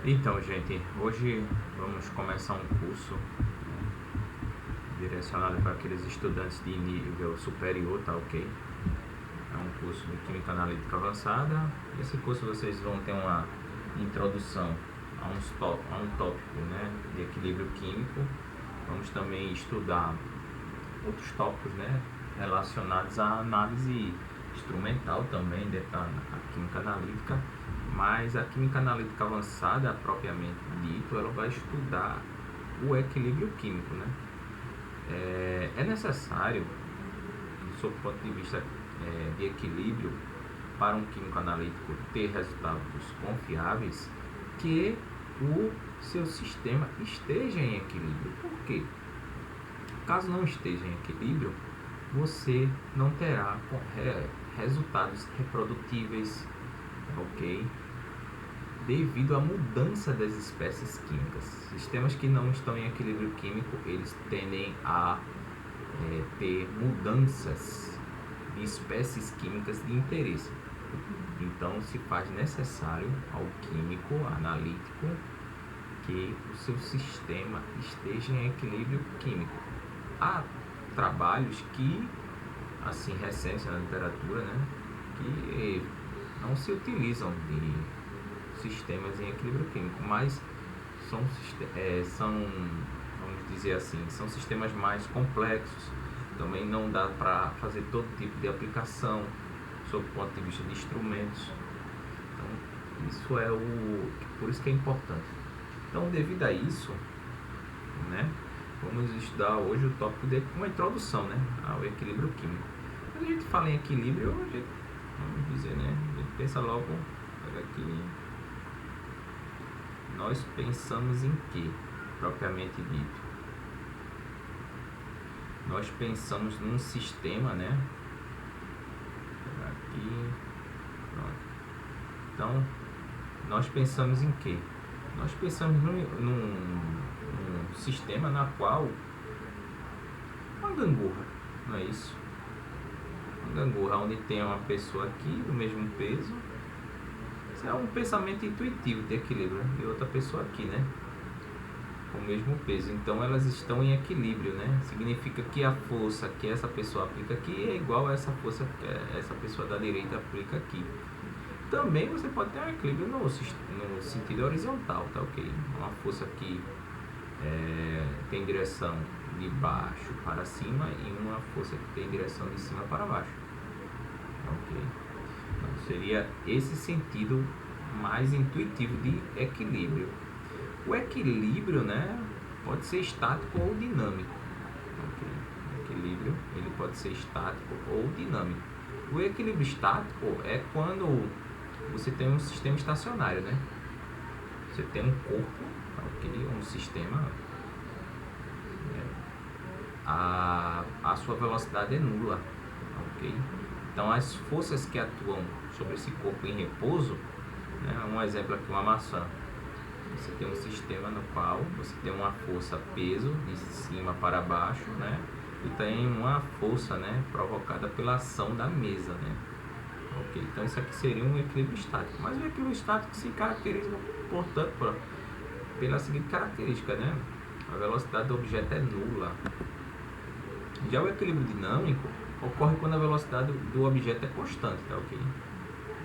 Então, gente, hoje vamos começar um curso direcionado para aqueles estudantes de nível superior, tá ok? É um curso de Química Analítica Avançada. Nesse curso vocês vão ter uma introdução a um tópico, né, de equilíbrio químico. Vamos também estudar outros tópicos, né, relacionados à análise instrumental também dentro da Química Analítica. Mas a Química Analítica Avançada, propriamente dito, ela vai estudar o equilíbrio químico, né? É necessário, sob o ponto de vista de equilíbrio, para um químico analítico ter resultados confiáveis, que o seu sistema esteja em equilíbrio. Por quê? Caso não esteja em equilíbrio, você não terá resultados reprodutíveis, ok? Devido à mudança das espécies químicas. Sistemas que não estão em equilíbrio químico, eles tendem a ter mudanças de espécies químicas de interesse. Então, se faz necessário ao químico analítico que o seu sistema esteja em equilíbrio químico. Há trabalhos que, assim, recentes na literatura, né, que não se utilizam de sistemas em equilíbrio químico, mas são, vamos dizer assim, são sistemas mais complexos. Também não dá para fazer todo tipo de aplicação sob o ponto de vista de instrumentos. Então, isso é por isso que é importante. Então, devido a isso, né, vamos estudar hoje o tópico de uma introdução, né, ao equilíbrio químico. Quando a gente fala em equilíbrio, vamos dizer, né, a gente pensa logo, olha aqui, nós pensamos em quê, propriamente dito? Nós pensamos num sistema, né? Aqui, pronto. Então, nós pensamos em quê? Nós pensamos num sistema na qual uma gangorra, não é isso? Uma gangorra onde tem uma pessoa aqui do mesmo peso. Isso é um pensamento intuitivo de equilíbrio, né? E outra pessoa aqui, né, com o mesmo peso. Então elas estão em equilíbrio, né? Significa que a força que essa pessoa aplica aqui é igual a essa força que essa pessoa da direita aplica aqui. Também você pode ter um equilíbrio no sentido horizontal, tá ok? Uma força que tem direção de baixo para cima e uma força que tem direção de cima para baixo, ok? Então seria esse sentido mais intuitivo de equilíbrio. O equilíbrio, né, pode ser estático ou dinâmico. Okay. O equilíbrio ele pode ser estático ou dinâmico. O equilíbrio estático é quando você tem um sistema estacionário, né? Você tem um corpo, okay, um sistema, né? A sua velocidade é nula, ok? Então as forças que atuam sobre esse corpo em repouso, né? Um exemplo aqui, uma maçã. Você tem um sistema no qual você tem uma força peso de cima para baixo, né? E tem uma força, né, provocada pela ação da mesa, né? Ok, então isso aqui seria um equilíbrio estático. Mas o equilíbrio estático se caracteriza, portanto, pela seguinte característica, né? A velocidade do objeto é nula. Já o equilíbrio dinâmico ocorre quando a velocidade do objeto é constante, tá ok?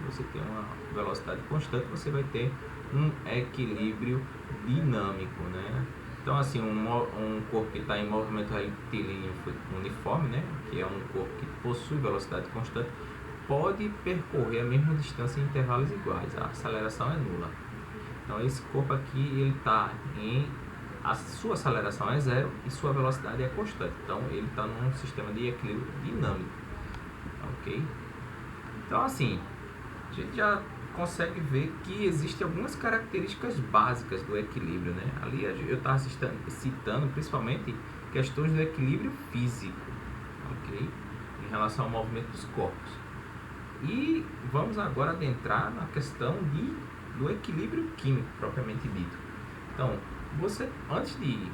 Você tem uma velocidade constante, você vai ter um equilíbrio dinâmico, né? Então, assim, um corpo que está em movimento retilíneo uniforme, né, que é um corpo que possui velocidade constante, pode percorrer a mesma distância em intervalos iguais. A aceleração é nula. Então, esse corpo aqui, ele está a sua aceleração é zero e sua velocidade é constante. Então, ele está num sistema de equilíbrio dinâmico, ok? Então, assim, a gente já consegue ver que existem algumas características básicas do equilíbrio, né? Ali eu estava citando principalmente questões do equilíbrio físico, ok? Em relação ao movimento dos corpos. E vamos agora adentrar na questão do equilíbrio químico, propriamente dito. Então, antes de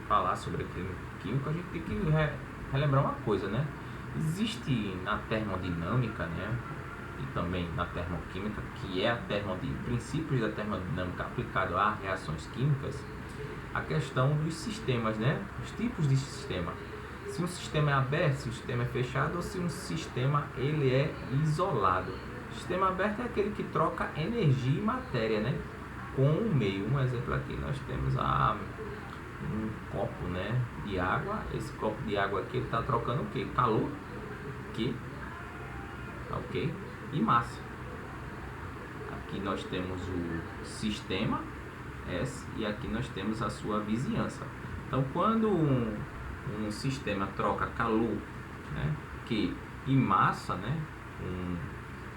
falar sobre equilíbrio químico, a gente tem que relembrar uma coisa, né? Existe na termodinâmica, né, e também na termoquímica, que é princípios da termodinâmica aplicado a reações químicas, a questão dos sistemas, né? Os tipos de sistema. Se um sistema é aberto, se um sistema é fechado, ou se um sistema ele é isolado. O sistema aberto é aquele que troca energia e matéria, né? Com o meio. Um exemplo aqui, nós temos um copo, né, de água. Esse copo de água aqui ele está trocando o que? Calor, que, ok? E massa. Aqui nós temos o sistema S e aqui nós temos a sua vizinhança. Então, quando um sistema troca calor, né, que e massa, né,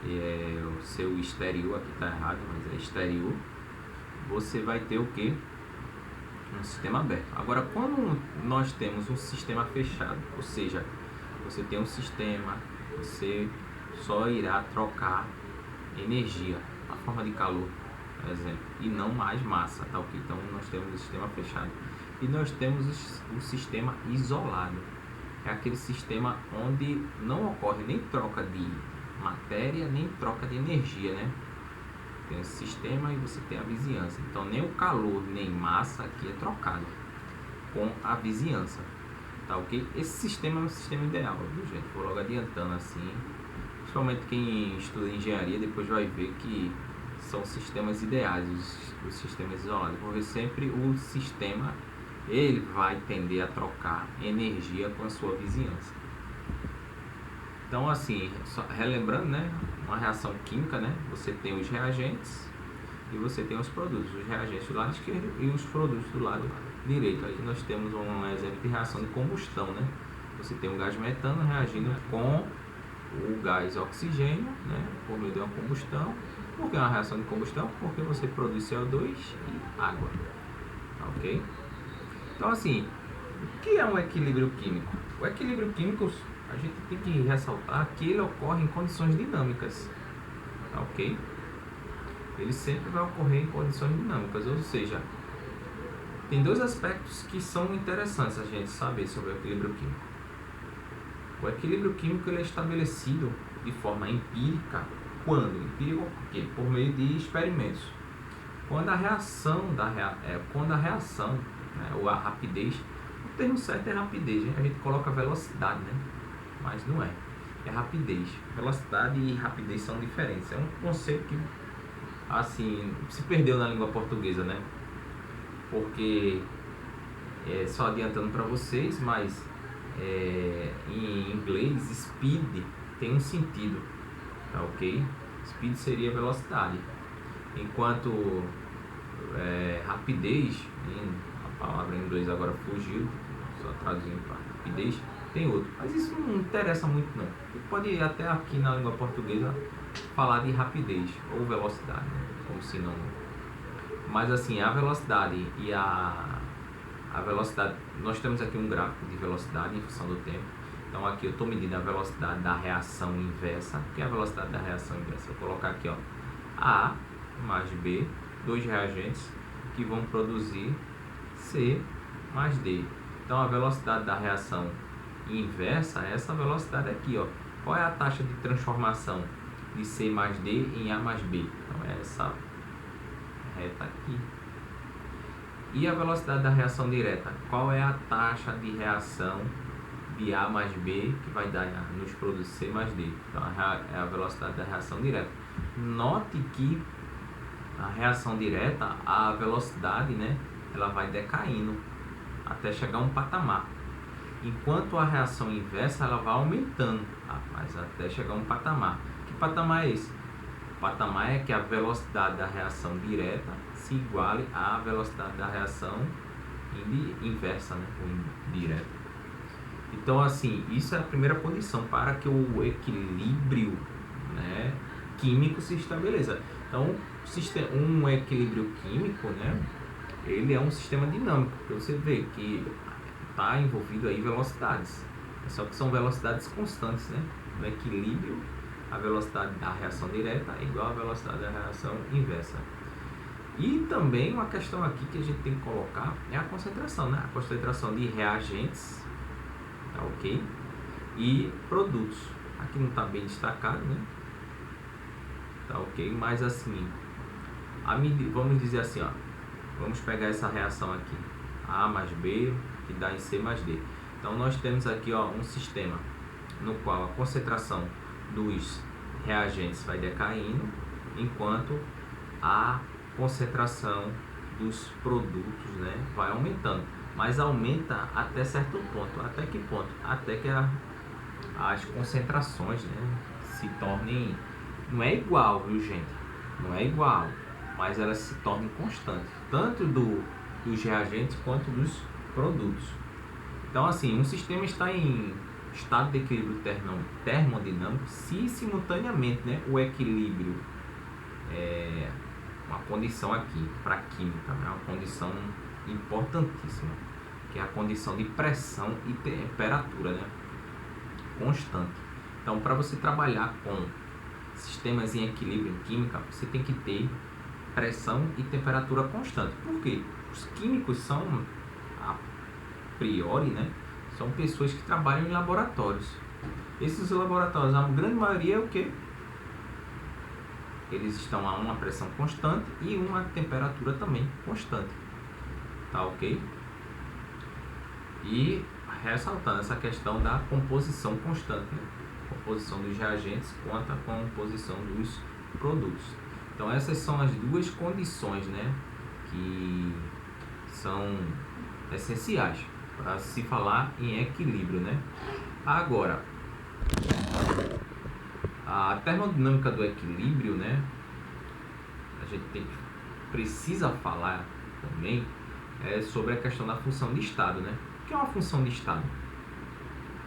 o seu exterior, aqui está errado, mas é exterior, você vai ter o que? Um sistema aberto. Agora, quando nós temos um sistema fechado, ou seja, você tem um sistema, você só irá trocar energia, a forma de calor, por exemplo, e não mais massa, tá ok? Então, nós temos o sistema fechado. E nós temos o sistema isolado. É aquele sistema onde não ocorre nem troca de matéria, nem troca de energia, né? Tem o sistema e você tem a vizinhança. Então, nem o calor, nem massa aqui é trocado com a vizinhança, tá ok? Esse sistema é um sistema ideal, viu, gente? Vou logo adiantando assim. Principalmente quem estuda engenharia depois vai ver que são sistemas ideais, os sistemas isolados. Porque sempre o sistema ele vai tender a trocar energia com a sua vizinhança. Então, assim, só relembrando, né, uma reação química, né, você tem os reagentes e você tem os produtos. Os reagentes do lado esquerdo e os produtos do lado direito. Aí nós temos um exemplo de reação de combustão, né? Você tem o gás metano reagindo com o gás oxigênio, né, por meio de uma combustão. Por que uma reação de combustão? Porque você produz CO2 e água, ok? Então, assim, o que é um equilíbrio químico? O equilíbrio químico, a gente tem que ressaltar que ele ocorre em condições dinâmicas, ok? Ele sempre vai ocorrer em condições dinâmicas, ou seja, tem dois aspectos que são interessantes a gente saber sobre o equilíbrio químico. O equilíbrio químico ele é estabelecido de forma empírica. Quando? Empírico por quê? Por meio de experimentos. Quando a reação, né, ou a rapidez, o termo certo é rapidez, né? A gente coloca velocidade, né? Mas não é. É rapidez. Velocidade e rapidez são diferentes. É um conceito que, assim, se perdeu na língua portuguesa, né? Porque, só adiantando para vocês, mas em inglês, speed tem um sentido, tá ok? Speed seria velocidade. Enquanto rapidez, a palavra em inglês agora fugiu, só traduzindo para rapidez, tem outro. Mas isso não interessa muito não. Você pode até aqui na língua portuguesa falar de rapidez ou velocidade, né, como sinônimo. Mas assim, a velocidade e a velocidade, nós temos aqui um gráfico de velocidade em função do tempo. Então aqui eu estou medindo a velocidade da reação inversa. O que é a velocidade da reação inversa? Vou colocar aqui, ó, A mais B, dois reagentes que vão produzir C mais D. Então a velocidade da reação inversa é essa velocidade aqui, ó. Qual é a taxa de transformação de C mais D em A mais B? Então é essa reta aqui. E a velocidade da reação direta? Qual é a taxa de reação de A mais B que vai dar nos produtos C mais D? Então é a velocidade da reação direta. Note que a reação direta, a velocidade, né, ela vai decaindo até chegar a um patamar. Enquanto a reação inversa, ela vai aumentando, mas até chegar a um patamar. Que patamar é esse? O patamar é que a velocidade da reação direta se iguale à velocidade da reação inversa, né, ou indireta. Então, assim, isso é a primeira condição para que o equilíbrio, né, químico se estabeleça. Então, um equilíbrio químico, né, ele é um sistema dinâmico, porque você vê que está envolvido aí velocidades, só que são velocidades constantes, né? No equilíbrio, a velocidade da reação direta é igual à velocidade da reação inversa. E também uma questão aqui que a gente tem que colocar é a concentração, né? A concentração de reagentes, tá ok? E produtos. Aqui não está bem destacado, né? tá ok? Mas assim, vamos dizer assim, ó, vamos pegar essa reação aqui, A mais B, que dá em C mais D. Então nós temos aqui, ó, um sistema no qual a concentração dos reagentes vai decaindo, enquanto a concentração dos produtos, né, vai aumentando. Mas aumenta até certo ponto. Até que ponto? Até que as concentrações, né, se tornem... Não é igual, viu, gente? Não é igual, mas elas se tornem constantes, tanto dos reagentes quanto dos produtos. Então, assim, um sistema está em estado de equilíbrio termodinâmico se simultaneamente, né, o equilíbrio é uma condição aqui para a química, é uma condição importantíssima, que é a condição de pressão e temperatura, né, constante. Então, para você trabalhar com sistemas em equilíbrio em química, você tem que ter pressão e temperatura constante. Por quê? Os químicos são, a priori, né, são pessoas que trabalham em laboratórios. Esses laboratórios, a grande maioria é o quê? Eles estão a uma pressão constante e uma temperatura também constante. Tá ok? E ressaltando essa questão da composição constante, né? Composição dos reagentes quanto a composição dos produtos. Então essas são as duas condições, né, que são essenciais para se falar em equilíbrio, né? Agora, a termodinâmica do equilíbrio, né, a gente precisa falar também sobre a questão da função de estado, né? O que é uma função de estado?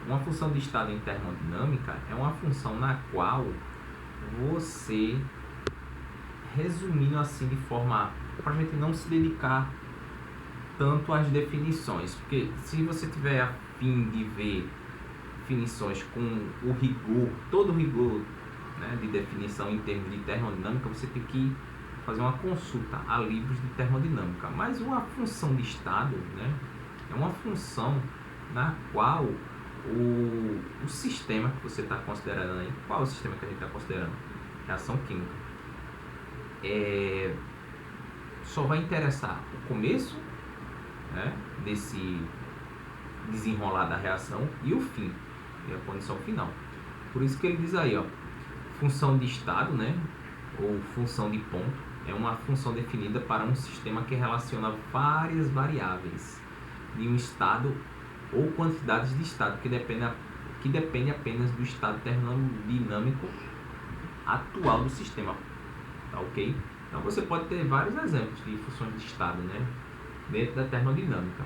Uma função de estado em termodinâmica é uma função na qual você, resumindo assim de forma para a gente não se dedicar tanto às definições, porque se você tiver a fim de ver definições com o rigor, todo o rigor, né, de definição em termos de termodinâmica, você tem que fazer uma consulta a livros de termodinâmica. Mas uma função de estado, né, é uma função na qual o sistema que você está considerando aí, qual é o sistema que a gente está considerando? Reação química. Só vai interessar o começo, né, desse desenrolar da reação e o fim, e a condição final. Por isso que ele diz aí, ó, função de estado, né, ou função de ponto, é uma função definida para um sistema que relaciona várias variáveis de um estado ou quantidades de estado que depende apenas do estado termodinâmico atual do sistema, tá ok? Então você pode ter vários exemplos de funções de estado, né, dentro da termodinâmica.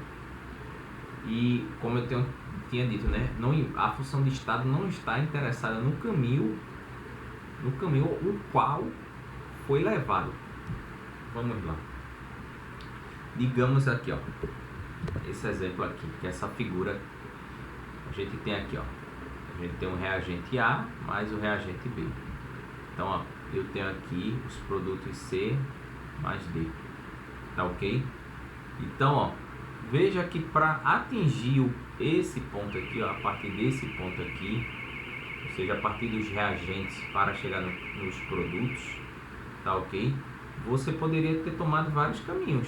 E como eu tinha dito, né, a função de estado não está interessada no caminho o qual foi levado. Vamos lá. Digamos aqui, ó, esse exemplo aqui, que é essa figura, a gente tem aqui, ó, a gente tem um reagente A mais o reagente B. Então, ó, eu tenho aqui os produtos C mais D, tá ok? Então, ó, veja que para atingir esse ponto aqui, ó, a partir desse ponto aqui, ou seja, a partir dos reagentes para chegar nos produtos, tá ok? Você poderia ter tomado vários caminhos,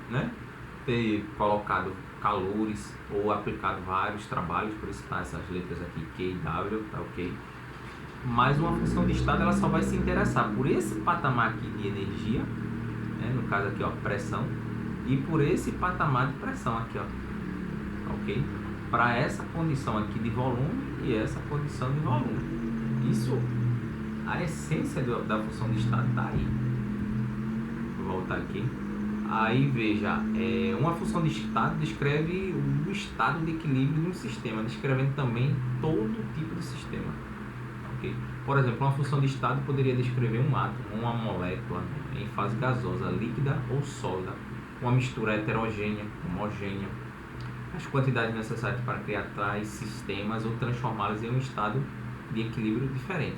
né? Ter colocado calores ou aplicado vários trabalhos, por isso tá essas letras aqui, Q e W, tá ok? Mas uma função de estado, ela só vai se interessar por esse patamar aqui de energia, né? No caso aqui, ó, pressão, e por esse patamar de pressão aqui, ó, ok? Para essa condição aqui de volume e essa condição de volume. Isso, a essência da função de estado está aí. Vou voltar aqui. Aí veja, uma função de estado descreve o estado de equilíbrio de um sistema, descrevendo também todo tipo de sistema. Okay? Por exemplo, uma função de estado poderia descrever um átomo, uma molécula em fase gasosa, líquida ou sólida, uma mistura heterogênea, homogênea, as quantidades necessárias para criar tais sistemas ou transformá-los em um estado de equilíbrio diferente.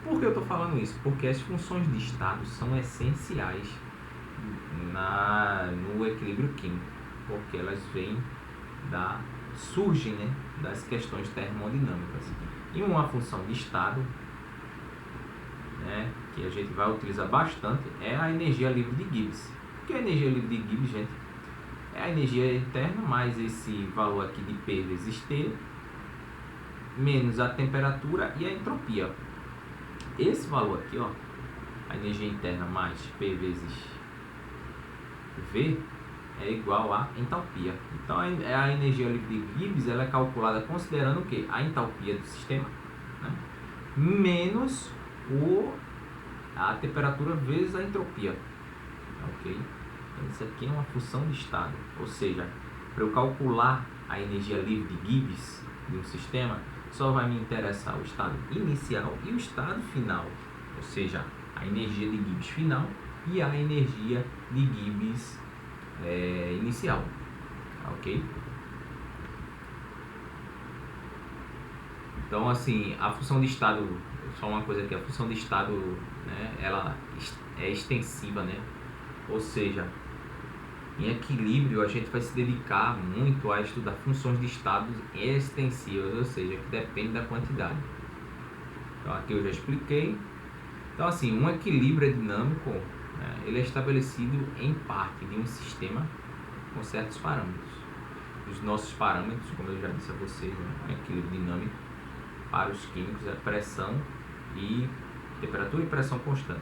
Por que eu estou falando isso? Porque as funções de estado são essenciais no equilíbrio químico, porque elas surgem, né, das questões termodinâmicas. E uma função de estado, né, que a gente vai utilizar bastante, é a energia livre de Gibbs. O que é a energia livre de Gibbs, gente? É a energia interna mais esse valor aqui de P vezes T, menos a temperatura e a entropia. Esse valor aqui, ó, a energia interna mais P vezes V, é igual a entalpia. Então a energia livre de Gibbs ela é calculada considerando o que? A entalpia do sistema, né? Menos a temperatura vezes a entropia. Ok? Então, isso aqui é uma função de estado. Ou seja, para eu calcular a energia livre de Gibbs de um sistema, só vai me interessar o estado inicial e o estado final. Ou seja, a energia de Gibbs final e a energia de Gibbs inicial, ok? Então, assim, a função de estado, só uma coisa aqui, a função de estado, né, ela é extensiva, né? Ou seja, em equilíbrio a gente vai se dedicar muito a estudar funções de estados extensivas, ou seja, que depende da quantidade. Então, aqui eu já expliquei. Então, assim, um equilíbrio dinâmico, né, ele é estabelecido em parte de um sistema com certos parâmetros. Os nossos parâmetros, como eu já disse a vocês, né, equilíbrio dinâmico para os químicos é pressão e temperatura e pressão constante.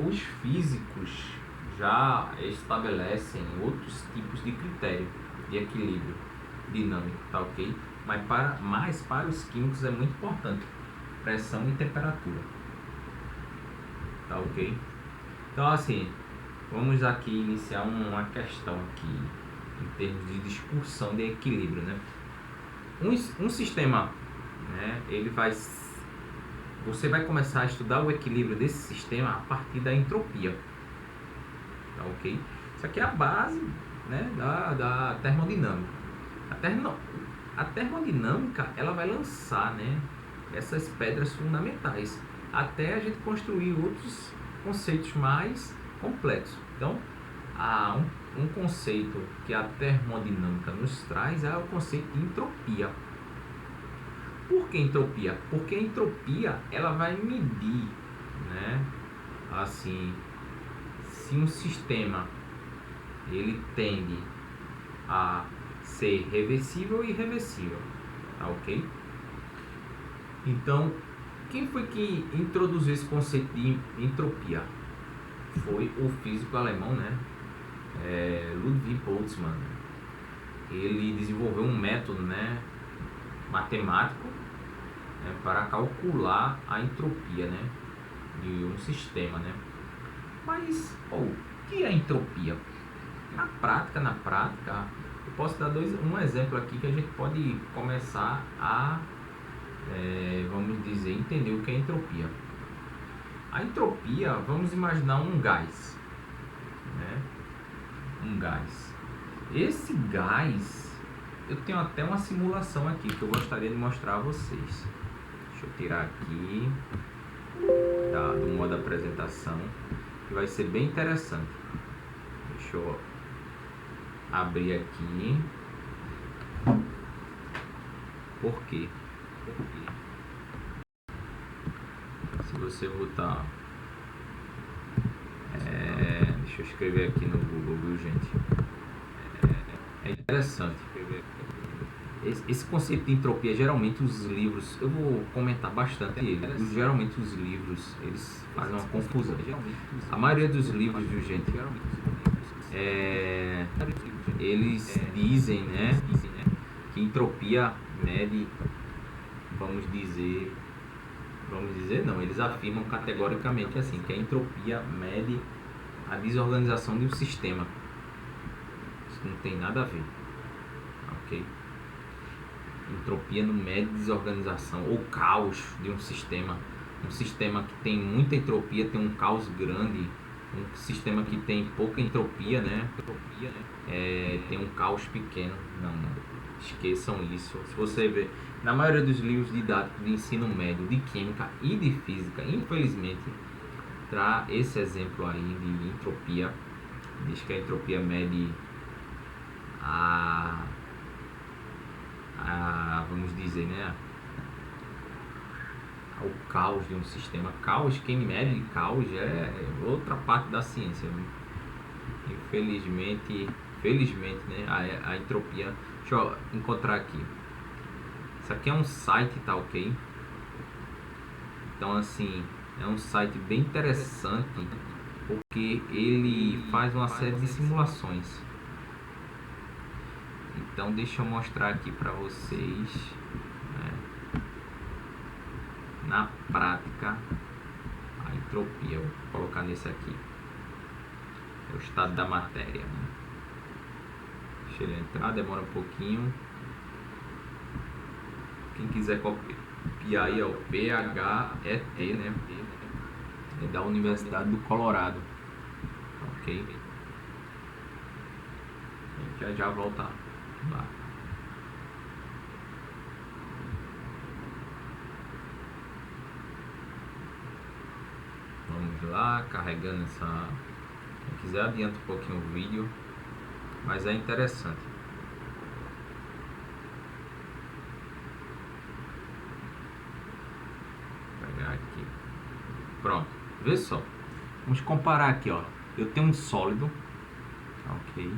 Os físicos já estabelecem outros tipos de critério de equilíbrio dinâmico, tá ok? Mas para os químicos é muito importante pressão e temperatura, tá ok? Então, assim, vamos aqui iniciar uma questão aqui em termos de discussão de equilíbrio, né? Um sistema, né, você vai começar a estudar o equilíbrio desse sistema a partir da entropia, tá ok? Isso aqui é a base, né, da termodinâmica. A termodinâmica ela vai lançar, né, essas pedras fundamentais até a gente construir outros conceitos mais complexos. Então, um conceito que a termodinâmica nos traz é o conceito de entropia. Por que entropia? Porque a entropia ela vai medir, né, assim, se um sistema ele tende a ser reversível e irreversível, tá ok? Então, quem foi que introduziu esse conceito de entropia? Foi o físico alemão, né? Ludwig Boltzmann. Ele desenvolveu um método, né, matemático, né, para calcular a entropia, né, de um sistema, né? Mas, o que é entropia? Na prática, eu posso dar um exemplo aqui que a gente pode começar a, vamos dizer, entender o que é entropia. A entropia, vamos imaginar um gás, né? Um gás. Esse gás, eu tenho até uma simulação aqui que eu gostaria de mostrar a vocês. Deixa eu tirar aqui do modo apresentação, que vai ser bem interessante. Deixa eu abrir aqui. Por quê? Se você botar deixa eu escrever aqui no Google, viu, gente? É interessante. Esse conceito de entropia, geralmente os livros, eu vou comentar bastante ele, geralmente os livros, eles fazem uma confusão. A maioria dos livros, viu, gente, eles dizem, né, que entropia mede, eles afirmam categoricamente assim, que a entropia mede a desorganização de um sistema. Isso não tem nada a ver, ok? Entropia não mede desorganização ou caos de um sistema. Um sistema que tem muita entropia tem um caos grande. Um sistema que tem pouca entropia, né, tem um caos pequeno. Não, esqueçam isso. Se você ver, na maioria dos livros didáticos de ensino médio, de química e de física, infelizmente, traz esse exemplo aí de entropia. Diz que a entropia mede vamos dizer, né, ao caos de um sistema. Caos, quem mede caos é outra parte da ciência. Felizmente, né, a entropia. Deixa eu encontrar aqui. Isso aqui é um site, tá ok? Então, assim, é um site bem interessante porque ele faz uma série de simulações. Então, deixa eu mostrar aqui para vocês, né, na prática, a entropia. Eu vou colocar nesse aqui. É o estado da matéria, né? Deixa ele entrar, demora um pouquinho. Quem quiser copiar aí é o PHET, né? É da Universidade do Colorado. Ok? A gente já volta lá. Vamos lá, carregando essa. Quem quiser adianta um pouquinho o vídeo, mas é interessante. Vou pegar aqui. Pronto, vê só. Vamos comparar aqui, ó. Eu tenho um sólido, ok?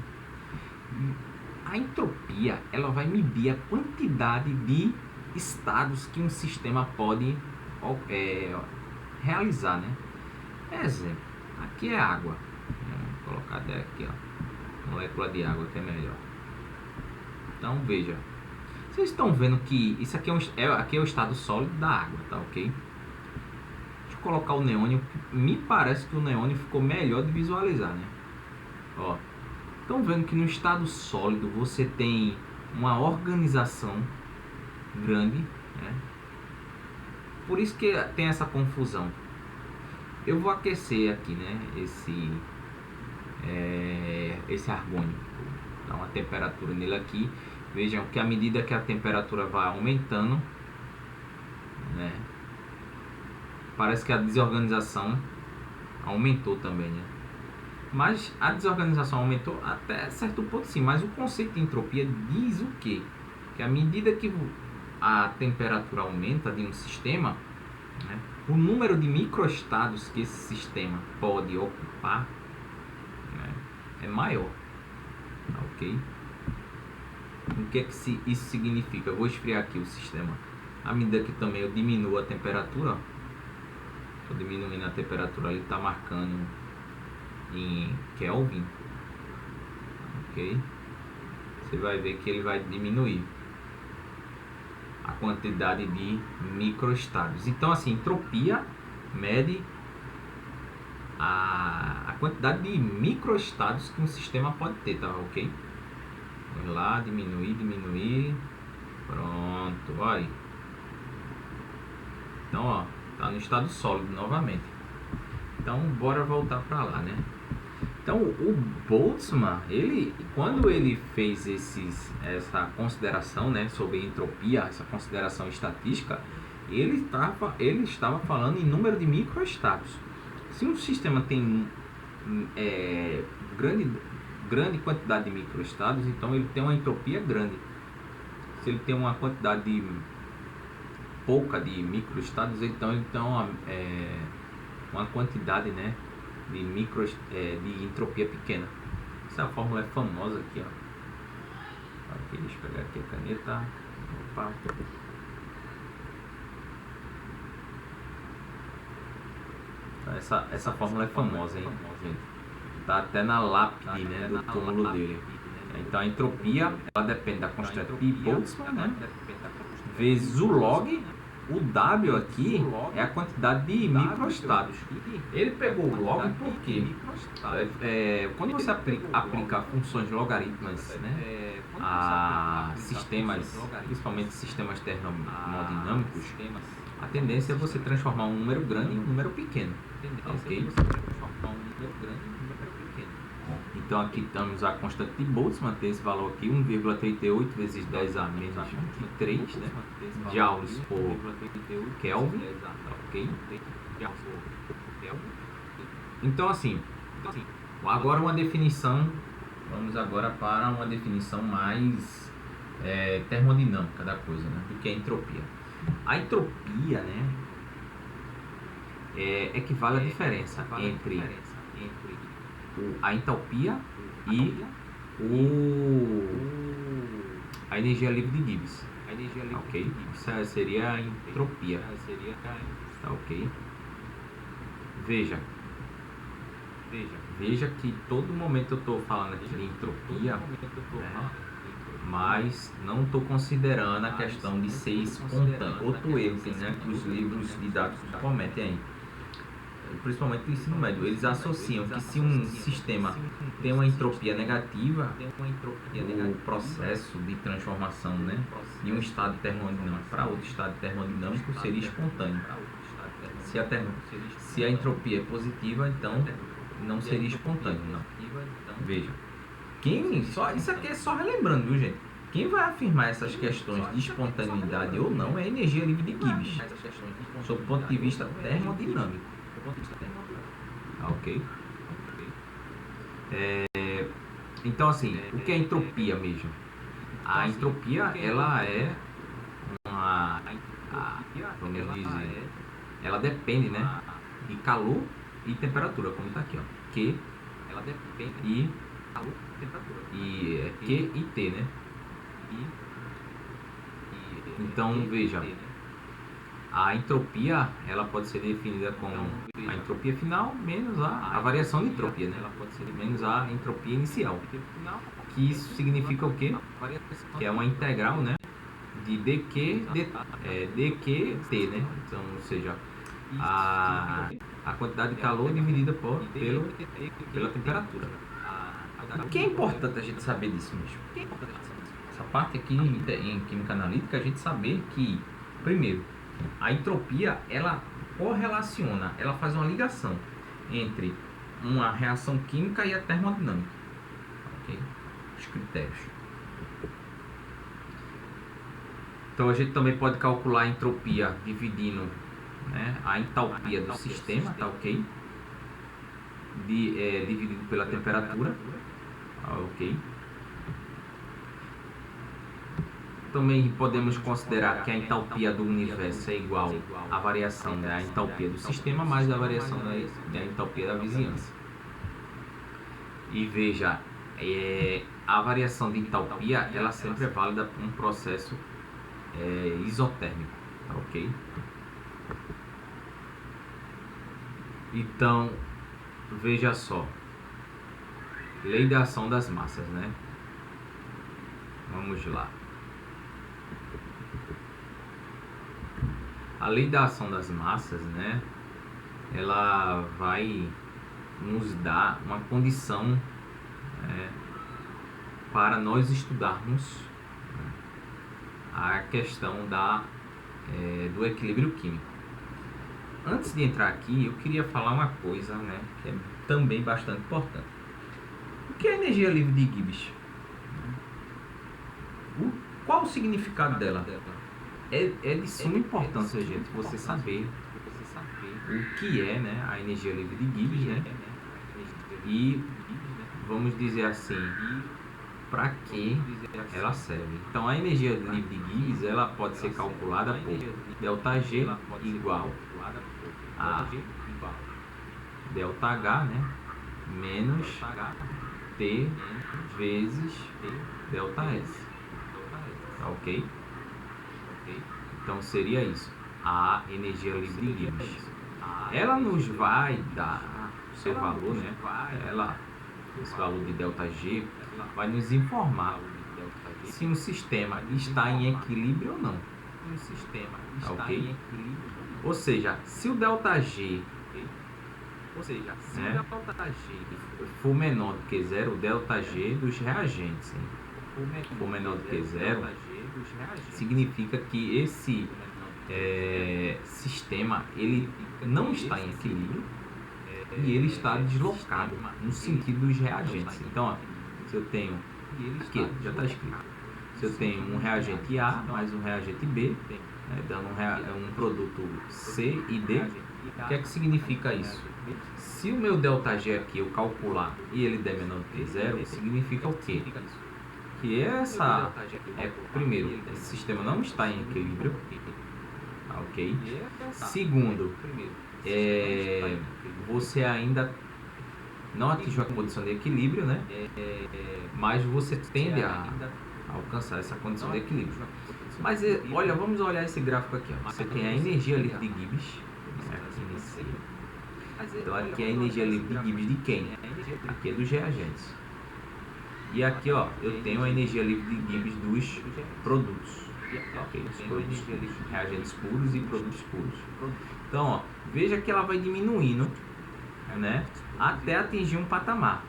A entropia, ela vai medir a quantidade de estados que um sistema pode realizar, né? Exemplo, aqui é água. Vou colocar até aqui, ó, molécula de água que é melhor. Então veja, vocês estão vendo que isso aqui aqui é o estado sólido da água, tá ok? Deixa eu colocar o neônio. Me parece que o neônio ficou melhor de visualizar, né? Ó, estão vendo que no estado sólido você tem uma organização grande, né? Por isso que tem essa confusão. Eu vou aquecer aqui, né, esse argônio, dar uma temperatura nele aqui. Vejam que à medida que a temperatura vai aumentando, né, parece que a desorganização aumentou também, né? Mas a desorganização aumentou até certo ponto, sim. Mas o conceito de entropia diz o quê? Que à medida que a temperatura aumenta de um sistema, né, o número de microestados que esse sistema pode ocupar, né, é maior, tá ok? O que é que isso significa? Eu vou esfriar aqui o sistema. À medida que também eu diminuo a temperatura, estou diminuindo a temperatura, ele está marcando em Kelvin, ok? Você vai ver que ele vai diminuir a quantidade de microestados. Então, assim, entropia mede a quantidade de microestados que um sistema pode ter, tá ok? Vamos lá, diminuir. Pronto, vai. Então, ó, tá no estado sólido novamente. Então, bora voltar para lá, né? Então, o Boltzmann, quando ele fez essa consideração, né, sobre entropia, essa consideração estatística, ele estava falando em número de microestados. Se um sistema tem grande quantidade de microestados, então ele tem uma entropia grande. Se ele tem uma quantidade pouca de microestados, então ele tem uma quantidade, né, de entropia pequena. Essa fórmula é famosa aqui, ó. Ok, deixa eu pegar aqui a caneta. Opa. Essa fórmula é famosa, hein, gente? Tá até na lápide, né, do túmulo dele. Então a entropia, ela depende da constante de Boltzmann, né, vezes o log. O W aqui é a quantidade de microestados. Ele pegou o log porque quando você aplica funções logarítmicas, né, a sistemas, principalmente sistemas termodinâmicos, a tendência é você transformar um número grande em um número pequeno. Ok? Então aqui temos a constante de Boltzmann, tem esse valor aqui, 1,38 vezes 10 a menos 23, né, joules por Kelvin, ok? Então assim, agora uma definição, vamos agora para uma definição mais termodinâmica da coisa, né, do que é entropia. A entropia, né, equivale à diferença entre a entalpia e a energia livre de Gibbs. Ok? Isso seria a entropia. Tá ok? Veja que todo momento eu estou falando aqui de entropia, né? Mas não estou considerando a questão de ser espontâneo. Outro erro que, né, que os livros didáticos cometem aí, principalmente no ensino médio, eles associam que se um sistema tem uma entropia negativa, o processo de transformação, né, de um estado termodinâmico para outro estado termodinâmico seria espontâneo. Se a entropia é positiva, então não seria espontâneo, não. Veja, isso aqui é só relembrando, viu, gente? Quem vai afirmar essas questões de espontaneidade ou não é a energia livre de Gibbs, sob o ponto de vista termodinâmico. Ok? Então, assim, o que é entropia mesmo? A entropia, ela é vamos dizer, ela depende, né, de calor e temperatura, como está aqui, ó. Q e T, né? Então, veja, a entropia, ela pode ser definida como a entropia final menos a variação de entropia, né? Menos a entropia inicial. Que isso significa o quê? Que é uma integral, né, de dQt, né? Então, ou seja, a quantidade de calor dividida pela temperatura. O que é importante a gente saber disso mesmo? Essa parte aqui em química analítica, a gente saber que, primeiro, a entropia, ela correlaciona, ela faz uma ligação entre uma reação química e a termodinâmica. Ok? Os critérios. Então a gente também pode calcular a entropia dividindo, né, a entalpia do sistema, tá ok? Dividido pela temperatura, tá ok? Também podemos considerar que a entalpia do universo é igual à variação da entalpia do sistema mais a variação da entalpia da vizinhança. E veja, a variação de entalpia, ela sempre é válida para um processo isotérmico, tá ok? Então, veja só, lei da ação das massas, né? Vamos lá. A lei da ação das massas, né, ela vai nos dar uma condição para nós estudarmos a questão do equilíbrio químico. Antes de entrar aqui, eu queria falar uma coisa, né, que é também bastante importante. O que é a energia livre de Gibbs? Qual o significado dela? É de suma importância, gente, você saber o que é, né, a energia livre de Gibbs, né? E vamos dizer assim, para que ela serve. Então a energia livre de Gibbs, ela pode ser calculada por ΔG igual a ΔH, né, menos T vezes ΔS. Tá ok? Então seria isso, a energia livre de Gibbs. Ela nos vai dar o seu valor, né? Esse valor de ΔG vai nos informar se um sistema está em equilíbrio ou não. Tá ok? Ou seja, se o ΔG for menor do que zero, o ΔG dos reagentes, for menor do que zero, significa que esse sistema ele não está em equilíbrio e ele está deslocado no sentido dos reagentes. Então, ó, se eu tenho aqui, já está escrito, se eu tenho um reagente A mais um reagente B, dando um produto C e D, o que é que significa isso? Se o meu ΔG aqui eu calcular e ele der menor do que zero, significa o quê? Que primeiro, esse sistema não está em equilíbrio, tá ok? Segundo, você ainda não atingiu a condição de equilíbrio, né? Mas você tende a alcançar essa condição de equilíbrio. Mas olha, vamos olhar esse gráfico aqui. Ó. Você tem a energia livre de Gibbs, aqui nesse. Então aqui é a energia livre de Gibbs de quem? Aqui é dos reagentes. E aqui, ó, eu tenho a energia livre de Gibbs dos produtos. Ok, dos produtos puros, reagentes puros e produtos puros. Então, ó, veja que ela vai diminuindo, né, até atingir um patamar.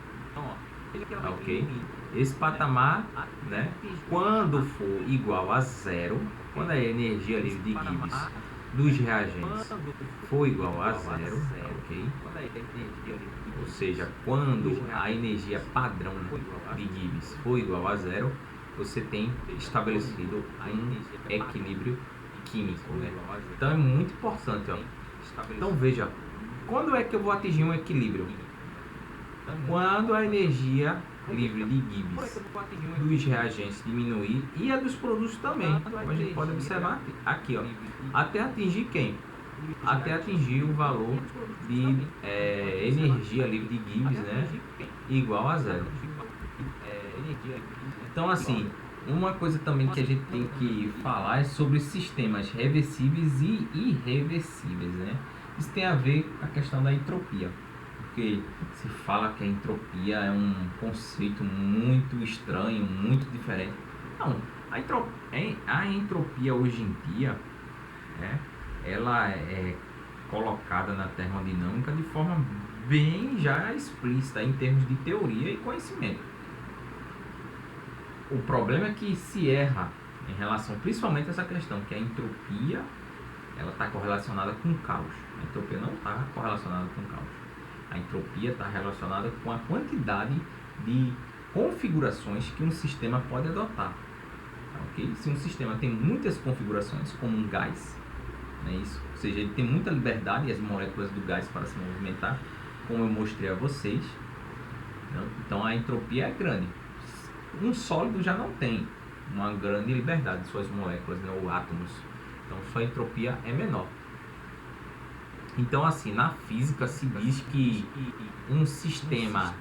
Ok? Esse patamar, né, quando for igual a zero, quando a energia livre de Gibbs dos reagentes for igual a zero, ok? Ou seja, quando a energia padrão de Gibbs for igual a zero, você tem estabelecido um equilíbrio químico, né? Então é muito importante, ó. Então veja, quando é que eu vou atingir um equilíbrio? Quando a energia livre de Gibbs dos reagentes diminuir e a dos produtos também, como a gente pode observar aqui, ó, até atingir quem? Até atingir o valor de energia livre de Gibbs, né, igual a zero. Então, assim, uma coisa também que a gente tem que falar é sobre sistemas reversíveis e irreversíveis, né? Isso tem a ver com a questão da entropia, porque se fala que a entropia é um conceito muito estranho, muito diferente. Não, a entropia hoje em dia, né, ela é colocada na termodinâmica de forma bem já explícita em termos de teoria e conhecimento. O problema é que se erra em relação, principalmente a essa questão, que a entropia ela está correlacionada com o caos. A entropia não está correlacionada com o caos. A entropia está relacionada com a quantidade de configurações que um sistema pode adotar. Okay? Se um sistema tem muitas configurações, como um gás, né, isso, ou seja, ele tem muita liberdade e as moléculas do gás para se movimentar, como eu mostrei a vocês, né? Então a entropia é grande. Um sólido já não tem uma grande liberdade de suas moléculas, né, ou átomos. Então sua entropia é menor. Então, assim, na física se diz que um sistema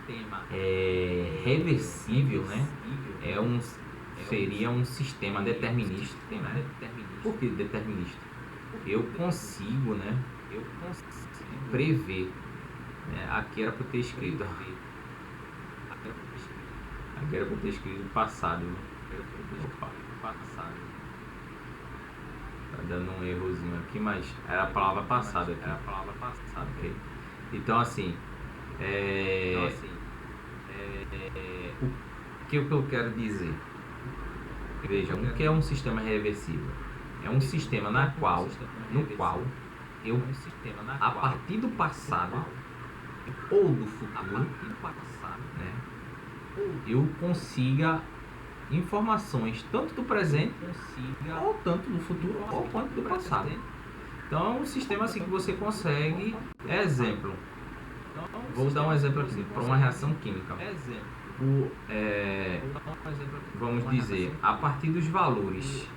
reversível, né, seria um sistema determinista. Né? Por que determinista? Eu consigo, né, prever. Né? Aqui era para ter escrito. Aqui era para ter escrito passado. Né? Opa, passado. Tá dando um errozinho aqui, mas era a palavra passada aqui. Okay. Então, assim, o que eu quero dizer? Veja, o que é um sistema reversível? É um sistema no qual eu, a partir do passado ou do futuro, né, eu consiga informações tanto do presente ou tanto do futuro ou quanto do passado. Então é um sistema assim que você consegue. Exemplo, vou dar um exemplo aqui para uma reação química. Vamos dizer, a partir dos valores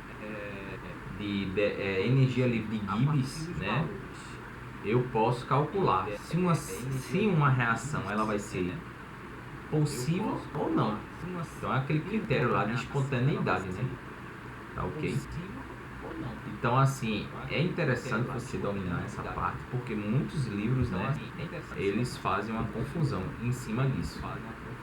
de energia livre de Gibbs, né, eu posso calcular se uma reação ela vai ser possível ou não. Então é aquele critério lá de espontaneidade, né? Tá ok? Então, assim, é interessante você dominar essa parte, porque muitos livros, né, eles fazem uma confusão em cima disso.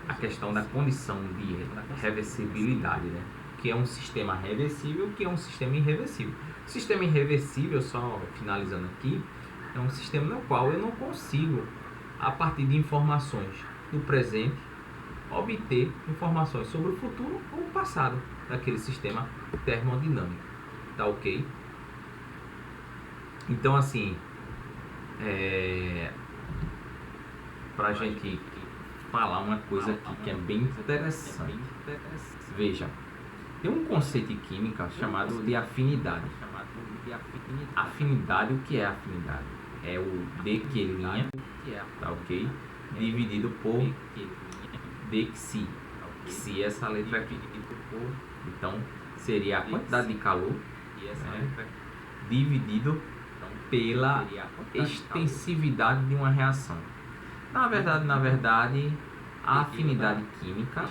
A questão da condição de reversibilidade, né? Que é um sistema reversível, que é um sistema irreversível. O sistema irreversível, só finalizando aqui, é um sistema no qual eu não consigo, a partir de informações do presente, obter informações sobre o futuro ou o passado daquele sistema termodinâmico. Tá ok? Então, assim, pra gente falar uma coisa aqui que é bem interessante. Veja, tem um conceito em química chamado de afinidade. Afinidade, o que é afinidade? É o D', tá ok? Dividido por dxi. Xi é essa letra aqui. Então, seria a quantidade de calor, né, dividido pela extensividade de uma reação. Na verdade, a afinidade química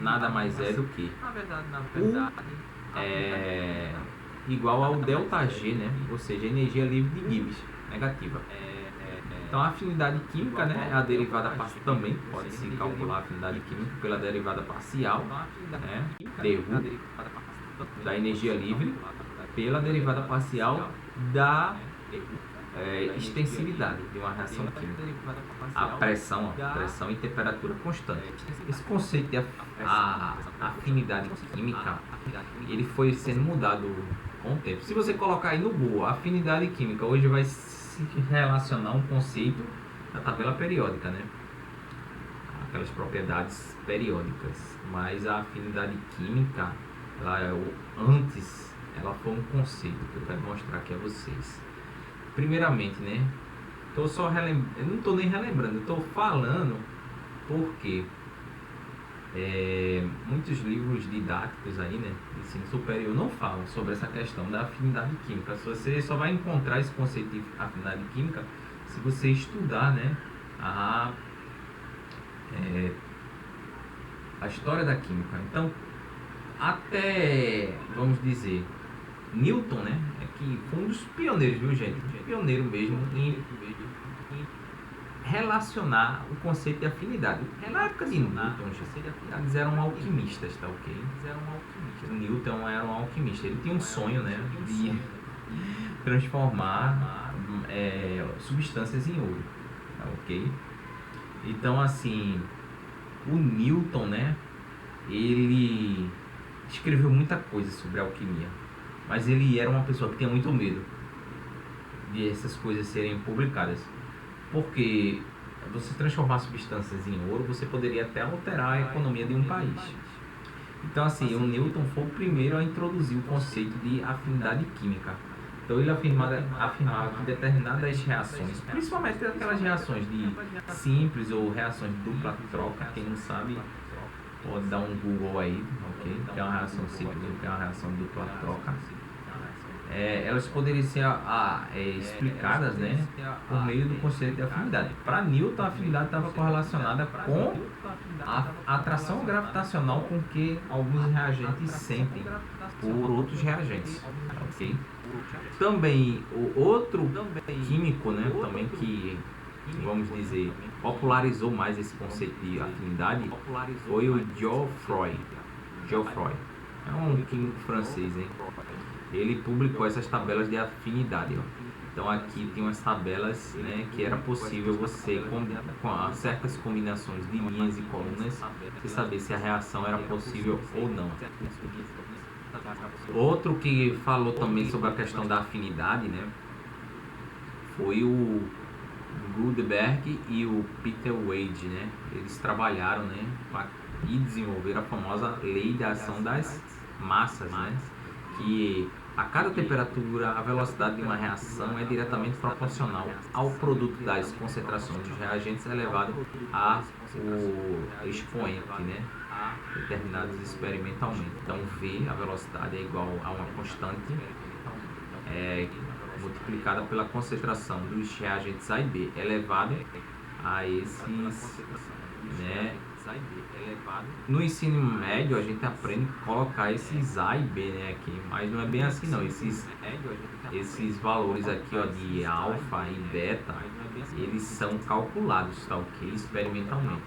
nada mais é do que U igual ao ΔG, né? Ou seja, energia livre de Gibbs, negativa. Então a afinidade química, né, é a derivada parcial, também pode-se calcular a afinidade química pela derivada parcial, né, dU da energia livre pela derivada parcial da extensividade de uma reação química. A pressão e temperatura constante. Esse conceito de afinidade química, ele foi sendo mudado com o tempo. Se você colocar aí no Google, afinidade química, hoje vai se relacionar um conceito da tabela periódica, né? Aquelas propriedades periódicas. Mas a afinidade química, antes, ela foi um conceito que eu quero mostrar aqui a vocês. Primeiramente, né? Eu não estou nem relembrando, eu estou falando porque muitos livros didáticos aí, né, de ensino superior não falam sobre essa questão da afinidade química. Você só vai encontrar esse conceito de afinidade química se você estudar, né, a história da química. Então, até, vamos dizer, Newton, né, que foi um dos pioneiros, viu, gente? Pioneiro mesmo em relacionar o conceito de afinidade. Na época de Newton, eles eram alquimistas, tá ok? Newton era um alquimista. Ele tinha um sonho, né, de transformar substâncias em ouro, tá ok? Então, assim, o Newton, né, ele escreveu muita coisa sobre alquimia, mas ele era uma pessoa que tinha muito medo de essas coisas serem publicadas, porque você transformar substâncias em ouro, você poderia até alterar a economia de um país. Então, assim, o Newton foi o primeiro a introduzir o conceito de afinidade química. Então, ele afirmava que determinadas reações, principalmente aquelas reações de simples ou reações de dupla troca, quem não sabe pode dar um Google aí, ok? Que é uma reação simples ou que é uma reação de dupla troca. Elas poderiam ser explicadas, né, por meio do conceito de afinidade. Para Newton, a afinidade estava correlacionada com a atração gravitacional com que alguns reagentes sentem por outros reagentes, ok? Também, o outro químico, né, também que, vamos dizer, popularizou mais esse conceito de afinidade foi o Geoffroy. É um químico francês, hein? Ele publicou essas tabelas de afinidade, ó. Então aqui tem umas tabelas, né, que era possível você, com certas combinações de linhas e colunas, você saber se a reação era possível ou não. Outro que falou também sobre a questão da afinidade, né, foi o Gutenberg e o Peter Wade, né? Eles trabalharam, né, e desenvolveram a famosa lei da ação das massas, né? Que a cada temperatura, a velocidade de uma reação é diretamente proporcional ao produto das concentrações dos reagentes elevado a o expoente, né, determinados experimentalmente. Então, V, a velocidade, é igual a uma constante multiplicada pela concentração dos reagentes A e B elevado a esses, né. No ensino médio a gente aprende a colocar esses A e B, né, aqui, mas não é bem assim não. Esses valores aqui, ó, de alfa e beta, eles são calculados, tá ok? Experimentalmente.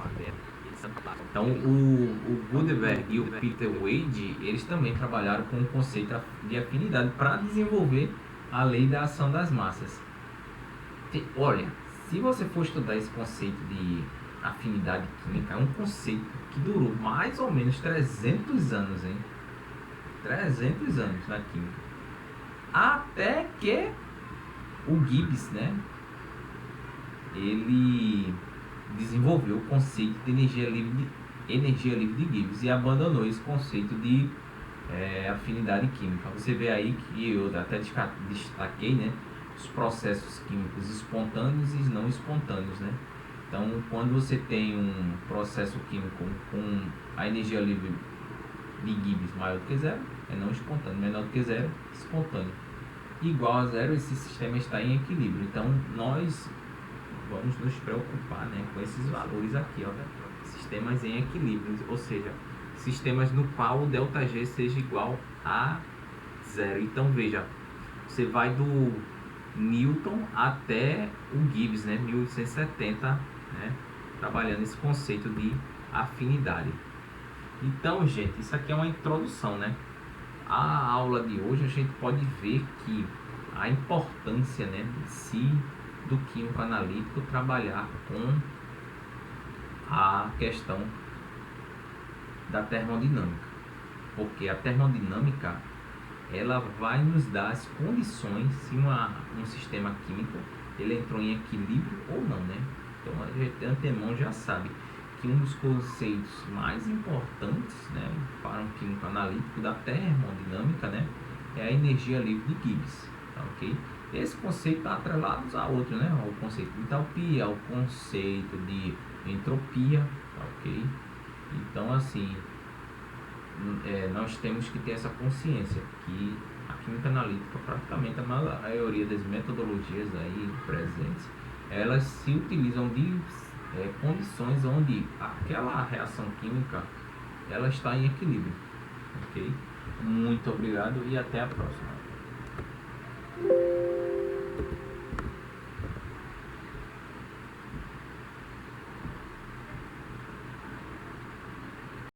Então o Gutenberg e o Peter Wade, eles também trabalharam com o conceito de afinidade para desenvolver a lei da ação das massas. Olha, se você for estudar esse conceito de afinidade química, é um conceito que durou mais ou menos 300 anos, hein? 300 anos na química. Até que o Gibbs, né, ele desenvolveu o conceito de energia livre de Gibbs e abandonou esse conceito de afinidade química. Você vê aí que eu até destaquei, né, os processos químicos espontâneos e não espontâneos, né? Então, quando você tem um processo químico com a energia livre de Gibbs maior do que zero, é não espontâneo; menor do que zero, espontâneo. igual a zero, esse sistema está em equilíbrio. Então, nós vamos nos preocupar, né, com esses valores aqui, ó, sistemas em equilíbrio, ou seja, sistemas no qual o ΔG seja igual a zero. Então, veja, você vai do Newton até o Gibbs, né, 1870, né, trabalhando esse conceito de afinidade. Então, gente, isso aqui é uma introdução, né? A aula de hoje a gente pode ver que a importância, né, de si do químico analítico trabalhar com a questão da termodinâmica, porque a termodinâmica ela vai nos dar as condições se um sistema químico ele entrou em equilíbrio ou não, né? Então a gente de antemão já sabe que um dos conceitos mais importantes, né, para um químico analítico da termodinâmica, né, é a energia livre de Gibbs, tá, ok? Esse conceito está atrelado a outro, né, o conceito de entalpia, o conceito de entropia, tá, ok? Então, assim, nós temos que ter essa consciência que a química analítica, praticamente a maioria das metodologias aí presentes, elas se utilizam de condições onde aquela reação química ela está em equilíbrio, ok? Muito obrigado e até a próxima.